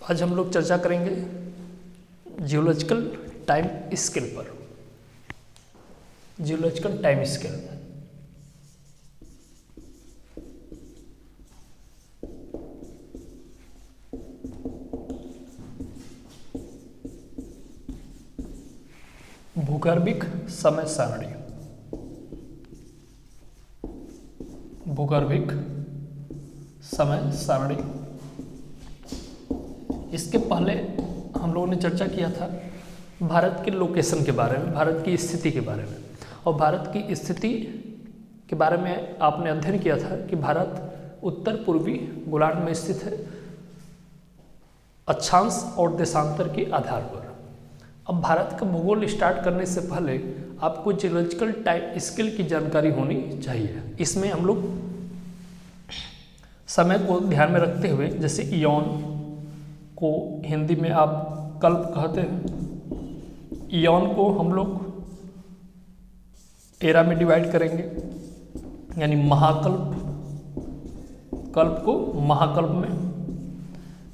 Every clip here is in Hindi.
आज हम लोग चर्चा करेंगे जियोलॉजिकल टाइम स्केल पर। जियोलॉजिकल टाइम स्केल भूगर्भिक समय सारणी। भूगर्भिक समय सारणी। इसके पहले हम लोगों ने चर्चा किया था भारत के लोकेशन के बारे में, भारत की स्थिति के बारे में। और भारत की स्थिति के बारे में आपने अध्ययन किया था कि भारत उत्तर पूर्वी गोलार्ध में स्थित है अक्षांश और देशांतर के आधार पर। अब भारत का भूगोल स्टार्ट करने से पहले आपको जियोलॉजिकल टाइम स्केल की जानकारी होनी चाहिए। इसमें हम लोग समय को ध्यान में रखते हुए, जैसे इयॉन को हिंदी में आप कल्प कहते हैं, इयॉन को हम लोग एरा में डिवाइड करेंगे, यानी महाकल्प, कल्प को महाकल्प में।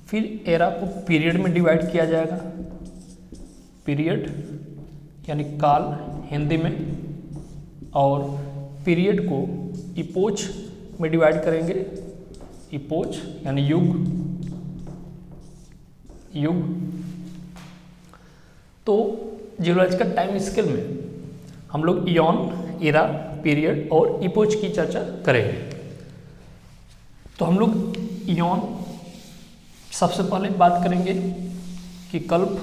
फिर एरा को पीरियड में डिवाइड किया जाएगा, पीरियड यानी काल हिंदी में। और पीरियड को इपोच में डिवाइड करेंगे, इपोच यानी युग, युग। तो जियोलॉजिकल टाइम स्केल में हम लोग इयॉन, एरा, पीरियड और इपोच की चर्चा करेंगे। तो हम लोग इयॉन सबसे पहले बात करेंगे कि कल्प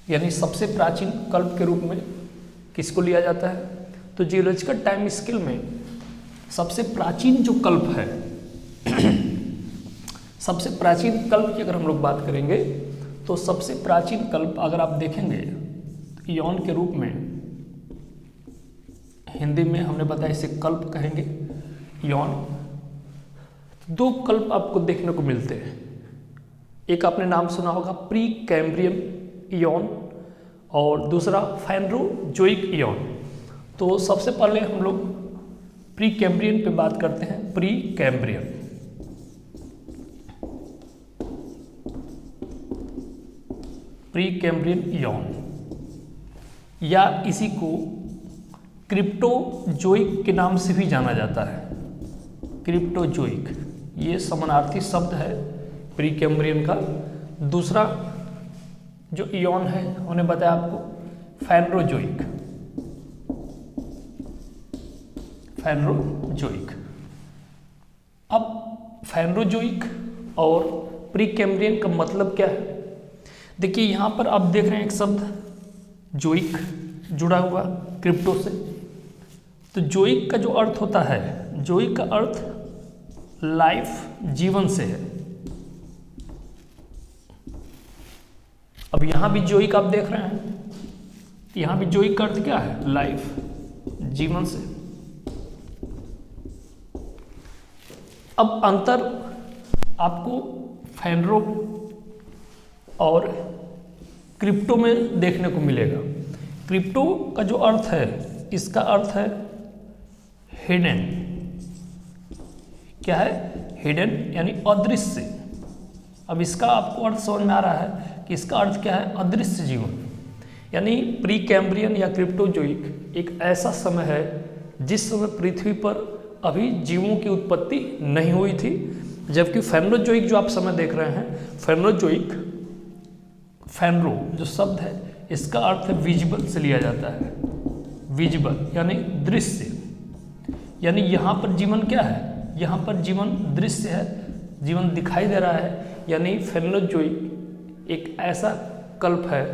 यानी सबसे प्राचीन कल्प के रूप में किसको लिया जाता है। तो जियोलॉजिकल टाइम स्केल में सबसे प्राचीन जो कल्प है सबसे प्राचीन कल्प की अगर हम लोग बात करेंगे तो सबसे प्राचीन कल्प अगर आप देखेंगे तो इयॉन के रूप में, हिंदी में हमने बताया इसे कल्प कहेंगे, इयॉन। दो कल्प आपको देखने को मिलते हैं। एक आपने नाम सुना होगा प्री कैम्ब्रियन इयॉन और दूसरा फेनरोजोइक इयॉन। तो सबसे पहले हम लोग प्री कैम्ब्रियन पे बात करते हैं। Pre Cambrian, pre Cambrian ion, या इसी को क्रिप्टोजोइक के नाम से भी जाना जाता है। क्रिप्टोजोइक ये समानार्थी शब्द है प्री कैम्ब्रियन का। दूसरा जो इयॉन है उन्हें बताया आपको फेनरोजोइक, फेनरोजोइक। अब फेनरोजोइक और प्री कैम्ब्रियन का मतलब क्या है? देखिए यहाँ पर आप देख रहे हैं एक शब्द जोइक जुड़ा हुआ क्रिप्टो से। तो जोइक का जो अर्थ होता है, जोइक का अर्थ लाइफ, जीवन से है। अब यहाँ भी जोइक आप देख रहे हैं, यहाँ भी जोइक का अर्थ क्या है? लाइफ, जीवन से। अब अंतर आपको फेनरो और क्रिप्टो में देखने को मिलेगा। क्रिप्टो का जो अर्थ है, इसका अर्थ है हिडन। क्या है? हिडन यानी अदृश्य। अब इसका आपको अर्थ समझ में आ रहा है कि इसका अर्थ क्या है? अदृश्य जीवन। यानी प्री कैम्ब्रियन या क्रिप्टोजोइक एक ऐसा समय है जिस समय पृथ्वी पर अभी जीवों की उत्पत्ति नहीं हुई थी। जबकि फेनरोजोइक जो आप समय देख रहे हैं, फेनरोजोइक, फेनरो जो शब्द है इसका अर्थ विजिबल से लिया जाता है। विजिबल यानी दृश्य, यानी यहाँ पर जीवन क्या है? यहाँ पर जीवन दृश्य है, जीवन दिखाई दे रहा है। यानी फेनरोजोइक एक ऐसा कल्प है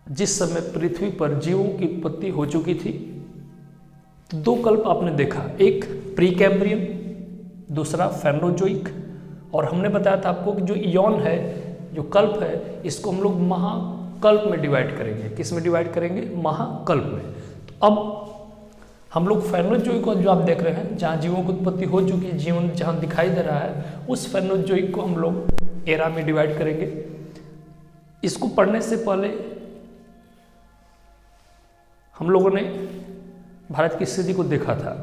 जिस समय पृथ्वी पर जीवों की उत्पत्ति हो चुकी थी। तो दो कल्प आपने देखा, एक प्री कैम्ब्रियन, दूसरा फेनरोजोइक। और हमने बताया था आपको कि जो इयॉन है, जो कल्प है, इसको हम लोग महाकल्प में डिवाइड करेंगे। किस में डिवाइड करेंगे? महाकल्प में। तो अब हम लोग फेनरोजोइक को जो आप देख रहे हैं, जहाँ जीवों की उत्पत्ति हो चुकी है, जीवन जहाँ दिखाई दे रहा है, उस फेनरोजोइक को हम लोग एरा में डिवाइड करेंगे। इसको पढ़ने से पहले हम लोगों ने भारत की स्थिति को देखा था।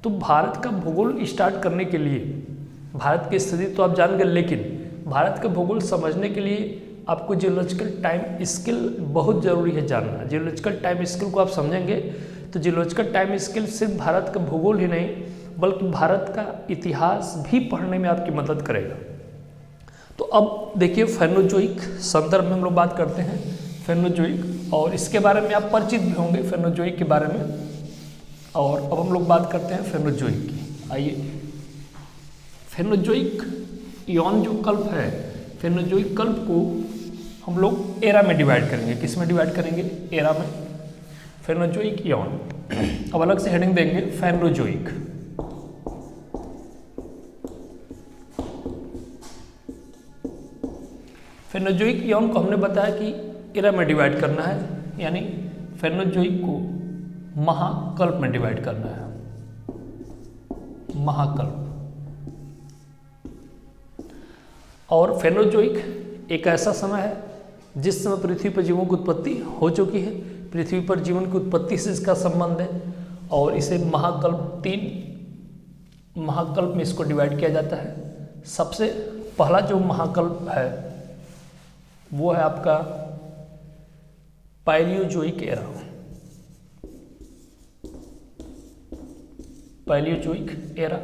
तो भारत का भूगोल स्टार्ट करने के लिए भारत की स्थिति तो आप जान गए, लेकिन भारत का भूगोल समझने के लिए आपको जियोलॉजिकल टाइम स्केल बहुत ज़रूरी है जानना। जियोलॉजिकल टाइम स्केल को आप समझेंगे तो जियोलॉजिकल टाइम स्केल सिर्फ भारत का भूगोल ही नहीं बल्कि भारत का इतिहास भी पढ़ने में आपकी मदद करेगा। तो अब देखिए फेनोजोइक संदर्भ में हम लोग बात करते हैं फेनोजोइक, और इसके बारे में आप परिचित भी होंगे फेनोजोइक के बारे में। और अब हम लोग बात करते हैं फेनोजोइक की। आइए, फेनोजोइक यौन जो कल्प है, फेनोजोइक कल्प को हम लोग एरा में डिवाइड करेंगे। किस में डिवाइड करेंगे? एरा में। फेनोजोइक यौन, अब अलग से हेडिंग देंगे फेनोजोइक। फेनोजोइक यौन को हमने बताया कि एरा में डिवाइड करना है, यानी फेनोजोइक को महाकल्प में डिवाइड करना है। महाकल्प। और फेनोजोइक एक ऐसा समय है जिस समय पृथ्वी पर जीवों की उत्पत्ति हो चुकी है, पृथ्वी पर जीवन की उत्पत्ति से इसका संबंध है, और इसे महाकल्प 3 महाकल्प में इसको डिवाइड किया जाता है। सबसे पहला जो महाकल्प है वो है आपका Palaeozoic era. Palaeozoic era,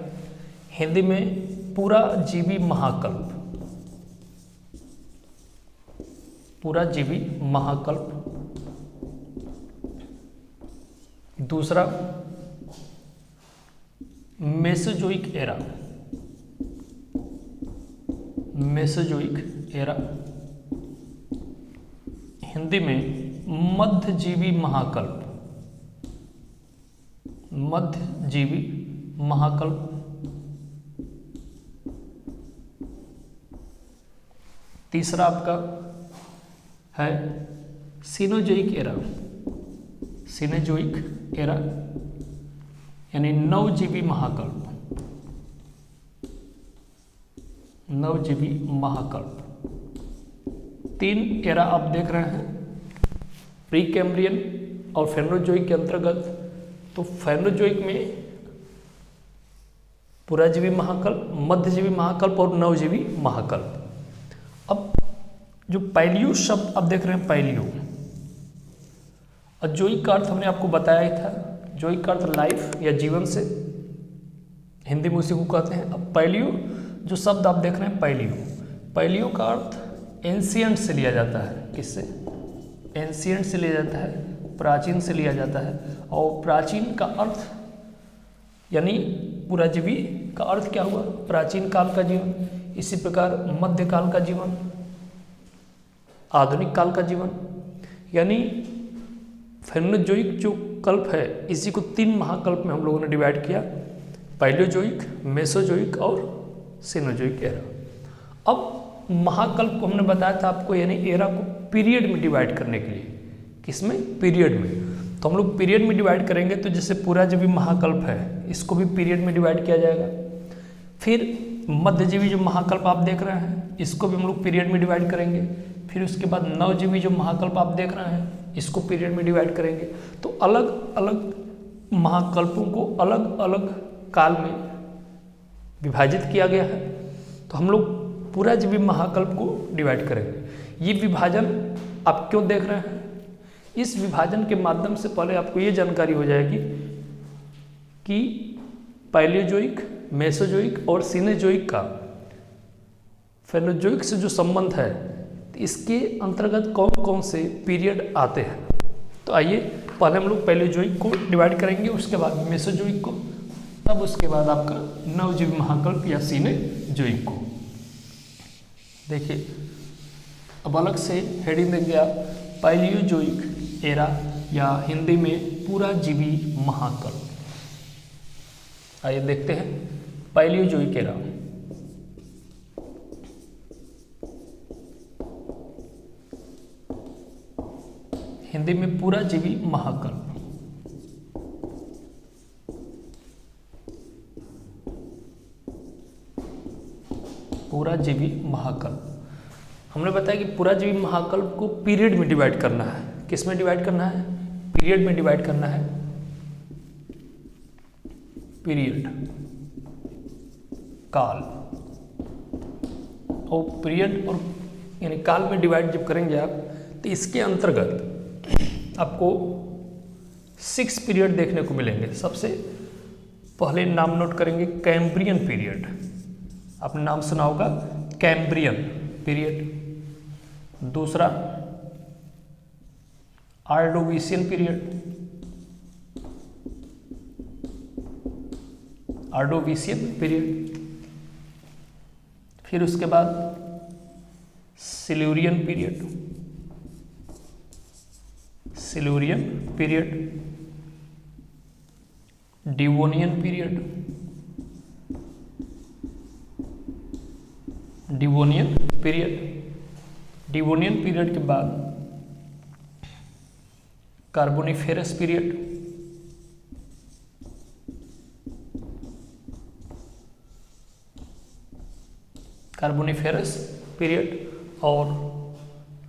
Hindi में पूरा जीवी महाकल्प। पूरा जीवी महाकल्प। दूसरा Mesozoic era. Mesozoic era, Hindi में मध्यजीवी महाकल्प। मध्यजीवी महाकल्प। तीसरा आपका है सीनोजोइक एरा। सीनोजोइक एरा यानी नवजीवी महाकल्प। नवजीवी महाकल्प। 3 एरा आप देख रहे हैं, प्री कैम्ब्रियन और फेनोजोइक के अंतर्गत। तो फेनोजोइक में पुराजीवी महाकल्प, मध्यजीवी महाकल्प और नवजीवी महाकल्प। अब जो पैलियो शब्द आप देख रहे हैं, पैलियो, और जोइक का अर्थ हमने आपको बताया ही था। जोइक का अर्थ लाइफ या जीवन से, हिंदी में उसी को कहते हैं। अब पैलियो जो शब्द आप देख रहे हैं, पैलियो, पैलियो का अर्थ एंशिएंट से लिया जाता है। किससे? एंशिएंट से लिया जाता है, प्राचीन से लिया जाता है। और प्राचीन का अर्थ यानी पुराजीवी का अर्थ क्या हुआ? प्राचीन काल का जीवन। इसी प्रकार मध्यकाल का जीवन, आधुनिक काल का जीवन। यानी फेनोजोइक जो कल्प है इसी को 3 महाकल्प में हम लोगों ने डिवाइड किया, पैलियोजोइक, मेसोजोइक और सीनोजोइक एरा। अब महाकल्प को हमने बताया था आपको, यानी एरा को पीरियड में डिवाइड करने के लिए। किसमें? पीरियड में। तो हम लोग पीरियड में डिवाइड करेंगे, तो जैसे पूरा जो भी महाकल्प है इसको भी पीरियड में डिवाइड किया जाएगा। फिर मध्यजीवी जो महाकल्प आप देख रहे हैं इसको भी हम लोग पीरियड में डिवाइड करेंगे। फिर उसके बाद नवजीवी जो महाकल्प आप देख रहे हैं इसको पीरियड में डिवाइड करेंगे। तो अलग अलग महाकल्पों को अलग अलग काल में विभाजित किया गया है। तो हम लोग पूरा जीवी महाकल्प को डिवाइड करेंगे। ये विभाजन आप क्यों देख रहे हैं? इस विभाजन के माध्यम से पहले आपको ये जानकारी हो जाएगी कि पैलियोजोइक, मेसोजोइक और सीनोजोइक का फेनोजोइक से जो संबंध है इसके अंतर्गत कौन कौन से पीरियड आते हैं। तो आइए पहले हम लोग पैलियोजोइक को डिवाइड करेंगे, उसके बाद मेसोजोइक को, तब उसके बाद आपका नवजीवी महाकल्प या सीनोजोइक को। देखिए अब अलग से हेडिंग देंगे आप, पैलियोजोइक एरा या हिंदी में पूरा जीवी महाकल्प। आइए देखते हैं पैलियोजोइक एरा। हिंदी में पूरा जीवी महाकल्प। पूरा जीवी महाकल्प हमने बताया कि पूरा जीवी महाकल्प को पीरियड में डिवाइड करना है। किस में डिवाइड करना है? पीरियड में डिवाइड करना है। पीरियड, काल। और पीरियड और यानी काल में डिवाइड जब करेंगे आप, तो इसके अंतर्गत आपको 6 पीरियड देखने को मिलेंगे। सबसे पहले नाम नोट करेंगे कैम्ब्रियन पीरियड, आपने नाम सुना होगा कैम्ब्रियन पीरियड। दूसरा आर्डोविशियन पीरियड, आर्डोविशियन पीरियड। फिर उसके बाद Silurian period, Silurian period. Devonian period, Devonian period. Devonian period के बाद कार्बोनिफेरस पीरियड, कार्बोनिफेरस पीरियड। और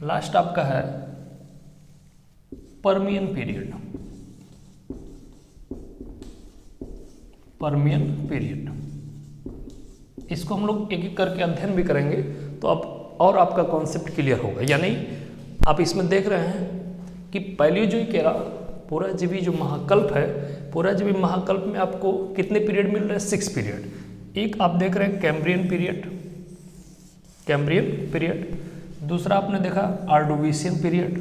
लास्ट आपका है पर्मियन पीरियड, पर्मियन पीरियड। इसको हम लोग एक एक करके अध्ययन भी करेंगे तो अब और आपका कॉन्सेप्ट क्लियर होगा। यानी आप इसमें देख रहे हैं कि पैलियोजोइक एरा पुराजीवी जो महाकल्प है, पुराजीवी महाकल्प में आपको कितने पीरियड मिल रहे हैं? 6 पीरियड। एक आप देख रहे हैं कैम्ब्रियन पीरियड, कैम्ब्रियन पीरियड। दूसरा आपने देखा आर्डोविशियन पीरियड।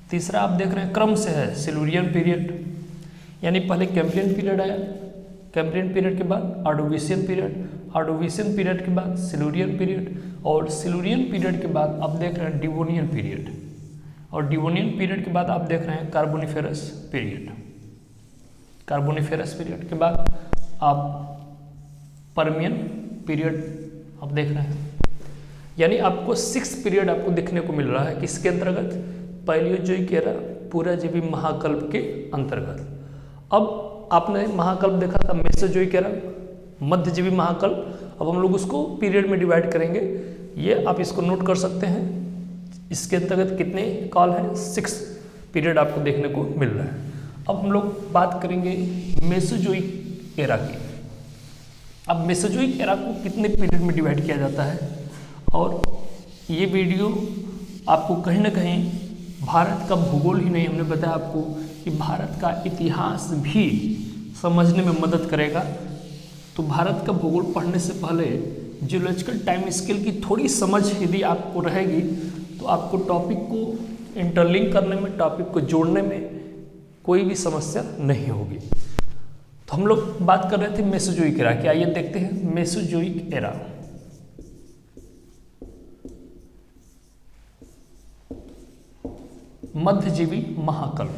तीसरा आप देख रहे हैं क्रम से है सिल्यूरियन पीरियड, यानी पहले कैम्ब्रियन पीरियड आया, कैम्ब्रियन पीरियड के बाद आर्डोविशियन पीरियड, आर्डोविशियन पीरियड के बाद सिल्यूरियन पीरियड, और सिल्यूरियन पीरियड के बाद आप देख रहे हैं डिवोनियन पीरियड, और डिवोनियन पीरियड के बाद आप देख रहे हैं कार्बोनिफेरस पीरियड। कार्बोनिफेरस पीरियड के बाद आप पर्मियन पीरियड आप देख रहे हैं। यानी आपको 6 पीरियड आपको देखने को मिल रहा है किसके अंतर्गत? पैलियोजोइक एरा पुराजीवी महाकल्प के अंतर्गत। अब आपने महाकल्प देखा था मेसोजोइक एरा, मध्यजीवी महाकल्प। अब हम लोग उसको पीरियड में डिवाइड करेंगे, ये आप इसको नोट कर सकते हैं। इसके अंतर्गत कितने काल हैं? 6 पीरियड आपको देखने को मिल रहा है। अब हम लोग बात करेंगे मेसोजोइक एरा की। अब मेसोजोइक एरा को कितने पीरियड में डिवाइड किया जाता है, और ये वीडियो आपको कहीं ना कहीं भारत का भूगोल ही नहीं, हमने बताया आपको कि भारत का इतिहास भी समझने में मदद करेगा। तो भारत का भूगोल पढ़ने से पहले जियोलॉजिकल टाइम स्केल की थोड़ी समझ यदि आपको रहेगी तो आपको टॉपिक को इंटरलिंक करने में, टॉपिक को जोड़ने में कोई भी समस्या नहीं होगी। तो हम लोग बात कर रहे थे मेसोजोइक एरा की। आइए देखते हैं मेसोजोइक एरा। मध्यजीवी महाकल्प।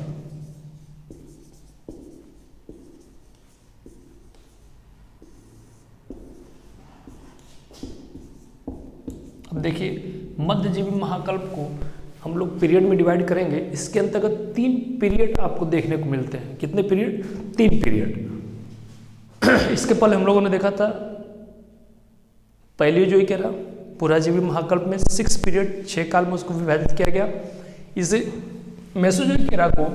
अब देखिए मध्यजीवी महाकल्प को हम लोग पीरियड में डिवाइड करेंगे। इसके अंतर्गत 3 पीरियड आपको देखने को मिलते हैं। कितने पीरियड? 3 पीरियड। इसके पहले हम लोगों ने देखा था पैलियोजोइक एरा, पुराजीवी महाकल्प में 6 पीरियड, 6 काल में उसको विभाजित किया गया। इसे मेसोजोइक एरा को,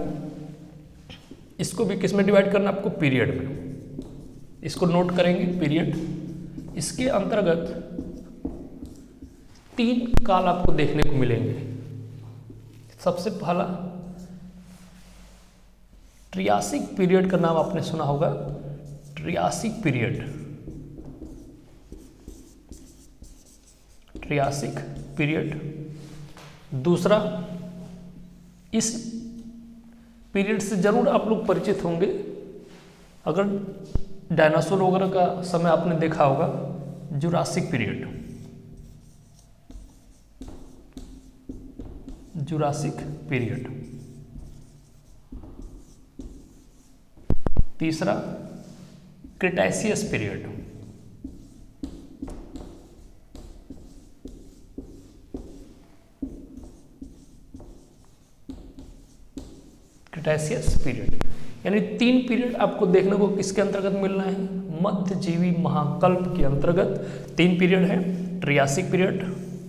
इसको भी किस में डिवाइड करना आपको? पीरियड में। इसको नोट करेंगे पीरियड। इसके अंतर्गत 3 काल आपको देखने को मिलेंगे। सबसे पहला ट्रियासिक पीरियड का नाम आपने सुना होगा, ट्रियासिक पीरियड, ट्रियासिक पीरियड। दूसरा, इस पीरियड से जरूर आप लोग परिचित होंगे, अगर डायनासोर वगैरह का समय आपने देखा होगा, जुरासिक पीरियड, जुरासिक पीरियड। तीसरा क्रिटेशियस पीरियड, क्रिटेशियस पीरियड। यानी 3 पीरियड आपको देखने को किसके अंतर्गत मिल रहे हैं? मध्यजीवी महाकल्प के अंतर्गत 3 पीरियड है। ट्रियासिक पीरियड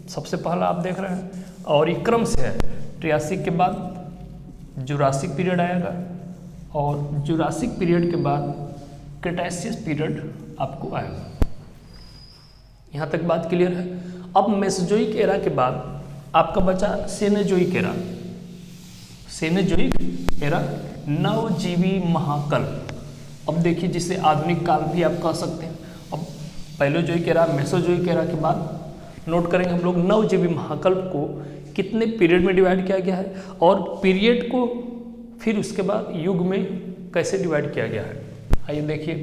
सबसे पहला आप देख रहे हैं, और ये क्रम से है। ट्रियासिक के बाद जुरासिक पीरियड आएगा, और जुरासिक पीरियड के बाद क्रिटेशियस पीरियड आपको आएगा। यहाँ तक बात क्लियर है। अब मेसोजोइक एरा के बाद आपका बचा सेनेजोइक एरा। सेनेजोइक एरा नवजीवी महाकल्प। अब देखिए जिसे आधुनिक काल भी आप कह सकते हैं। अब पैलोजोइक एरा, मेसोजोइक एरा के बाद नोट करेंगे हम लोग नवजीवी महाकल्प को कितने पीरियड में डिवाइड किया गया है और पीरियड को फिर उसके बाद युग में कैसे डिवाइड किया गया है। आइए देखिए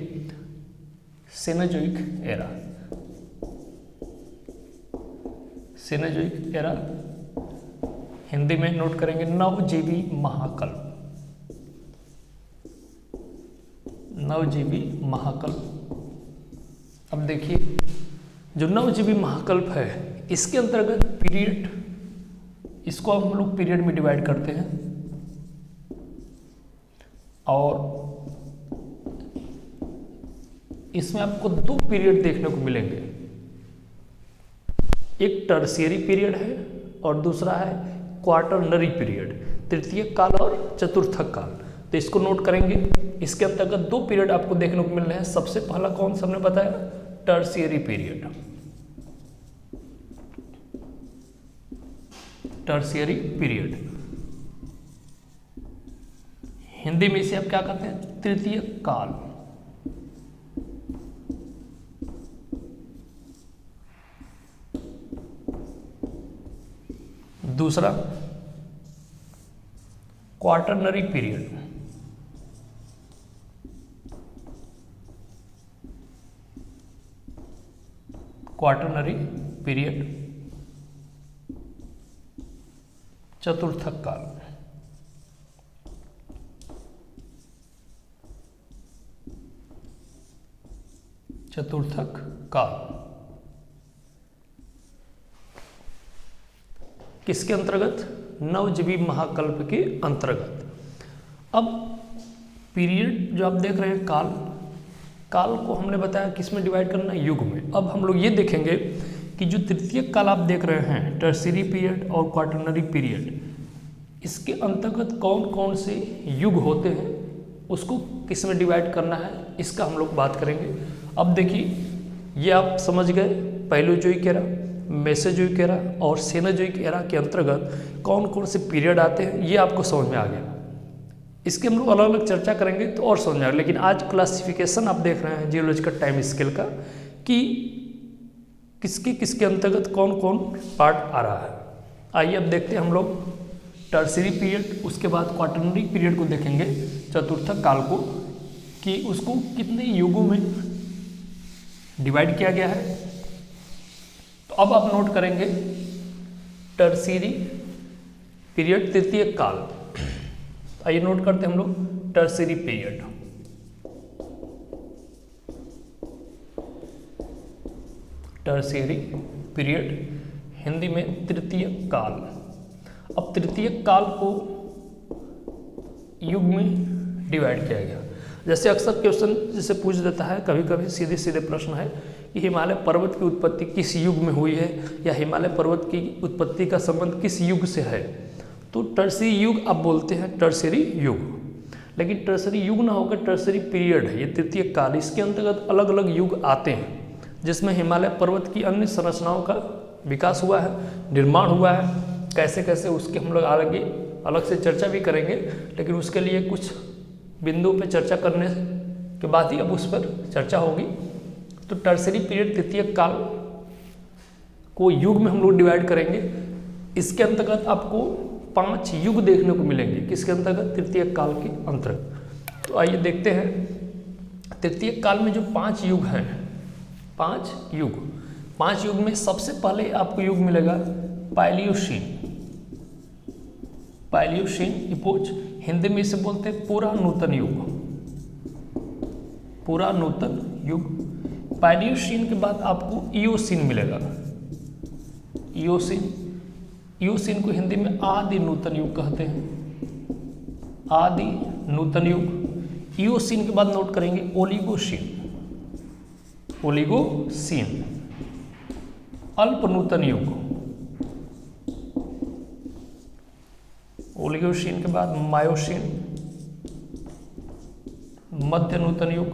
सेनेजोइक एरा। सेनेजोइक एरा हिंदी में नोट करेंगे नवजीवी महाकल्प। नवजीवी महाकल्प। अब देखिए जो नवजीवी महाकल्प है इसके अंतर्गत पीरियड, इसको हम लोग पीरियड में डिवाइड करते हैं और इसमें आपको दो पीरियड देखने को मिलेंगे। एक टर्शियरी पीरियड है और दूसरा है क्वार्टरनरी पीरियड, तृतीय काल और चतुर्थक काल। तो इसको नोट करेंगे। इसके अंतर्गत दो पीरियड आपको देखने को मिल रहे हैं। सबसे पहला कौन सा हमने बताया, tertiary period. Tertiary period Hindi में इसे आप क्या कहते हैं, तृतीय काल। दूसरा क्वार्टरनरी पीरियड। क्वार्टरनरी पीरियड चतुर्थक काल। चतुर्थक काल किसके अंतर्गत, नवजीवी महाकल्प के अंतर्गत। अब पीरियड जो आप देख रहे हैं काल, काल को हमने बताया किस में डिवाइड करना है, युग में। अब हम लोग ये देखेंगे कि जो तृतीय काल आप देख रहे हैं, टर्शियरी पीरियड और क्वार्टरनरी पीरियड, इसके अंतर्गत कौन कौन से युग होते हैं, उसको किस में डिवाइड करना है, इसका हम लोग बात करेंगे। अब देखिए ये आप समझ गए पैलोजोइक एरा, मेसोजोइक एरा और सेनेजोइक एरा के अंतर्गत कौन कौन से पीरियड आते हैं, ये आपको समझ में आ गया। इसके हम लोग अलग अलग चर्चा करेंगे तो और समझ में आएगा। लेकिन आज क्लासिफिकेशन आप देख रहे हैं जियोलॉजिकल टाइम स्केल का कि किसके अंतर्गत कौन कौन पार्ट आ रहा है। आइए अब देखते हैं हम लोग टर्शियरी पीरियड, उसके बाद क्वार्टरनरी पीरियड को देखेंगे, चतुर्थक काल को, कि उसको कितने युगों में डिवाइड किया गया है। तो अब आप नोट करेंगे टर्शियरी पीरियड तृतीय काल। आइए नोट करते हैं हम लोग tertiary period. Tertiary period Hindi में तृतीय काल। अब तृतीय काल को युग में डिवाइड किया गया। जैसे अक्सर क्वेश्चन जैसे पूछ देता है, कभी कभी सीधे सीधे प्रश्न है कि हिमालय पर्वत की उत्पत्ति किस युग में हुई है, या हिमालय पर्वत की उत्पत्ति का संबंध किस युग से है। तो टर्शियरी युग आप बोलते हैं, टर्शियरी युग। लेकिन टर्शियरी युग ना होकर टर्शियरी पीरियड है, ये तृतीय काल। इसके अंतर्गत अलग अलग युग आते हैं जिसमें हिमालय पर्वत की अन्य संरचनाओं का विकास हुआ है, निर्माण हुआ है, कैसे कैसे उसके हम लोग आगे अलग से चर्चा भी करेंगे। लेकिन उसके लिए कुछ बिंदु पे चर्चा करने के बाद ही अब उस पर चर्चा होगी। तो टर्शियरी पीरियड तृतीय काल को युग में हम लोग डिवाइड करेंगे। इसके अंतर्गत आपको 5 युग देखने को मिलेंगे। किसके अंतर्गत, तृतीय काल के अंतर्गत। तो आइए देखते हैं तृतीय काल में जो 5 युग हैं, 5 युग में सबसे पहले आपको युग मिलेगा पाइलियोसीन। पाइलियोसीन इपोच, हिंदी में इसे बोलते हैं पूरा नूतन युग। पूरा नूतन युग। पाइलियोसीन के बाद आपको इयोसीन मिलेगा। इयोसीन को हिंदी में आदि नूतन युग कहते हैं। आदि नूतन युग। इयोसीन के बाद नोट करेंगे ओलिगोसीन। ओलिगोसीन। अल्प नूतन युग। ओलिगोसीन के बाद मायोसीन। मध्य नूतन युग।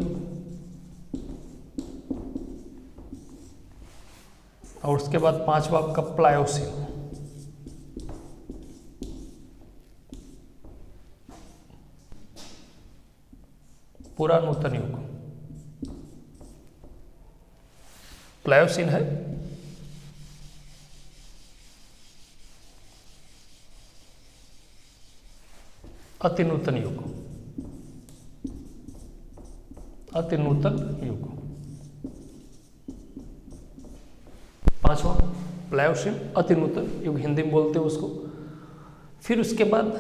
और उसके बाद पांचवा आपका प्लायोसिन। पूरा नूतन युग प्लायोसिन है। अति नूतन युग, अति नूतन युग। पांचवा प्लायोसिन, अति नूतन युग हिंदी में बोलते हैं उसको। फिर उसके बाद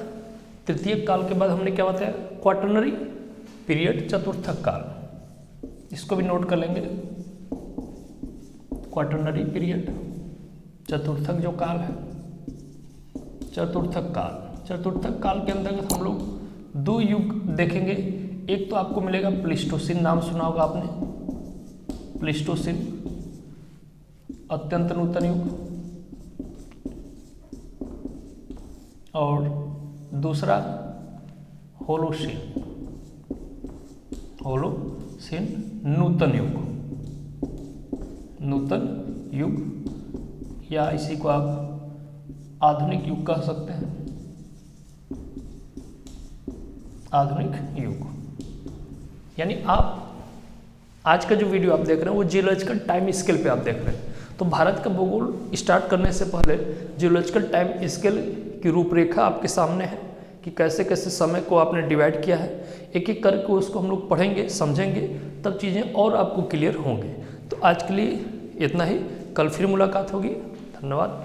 तृतीय काल के बाद हमने क्या बताया, क्वाटरनरी पीरियड, चतुर्थक काल, इसको भी नोट कर लेंगे। क्वाटरनरी पीरियड, चतुर्थक जो काल है, चतुर्थक काल। चतुर्थक काल के अंतर्गत हम लोग दो युग देखेंगे। एक तो आपको मिलेगा प्लीस्टोसिन, नाम सुना होगा आपने, प्लीस्टोसिन अत्यंत नूतन युग, और दूसरा होलोसिन, होलोसिन नूतन युग, नूतन युग, या इसी को आप आधुनिक युग कह सकते हैं, आधुनिक युग। यानी आप आज का जो वीडियो आप देख रहे हैं वो जियोलॉजिकल टाइम स्केल पे आप देख रहे हैं। तो भारत का भूगोल स्टार्ट करने से पहले जियोलॉजिकल टाइम स्केल की रूपरेखा आपके सामने है कि कैसे कैसे समय को आपने डिवाइड किया है। एक एक करके उसको हम लोग पढ़ेंगे, समझेंगे, तब चीज़ें और आपको क्लियर होंगे। तो आज के लिए इतना ही, कल फिर मुलाकात होगी। धन्यवाद।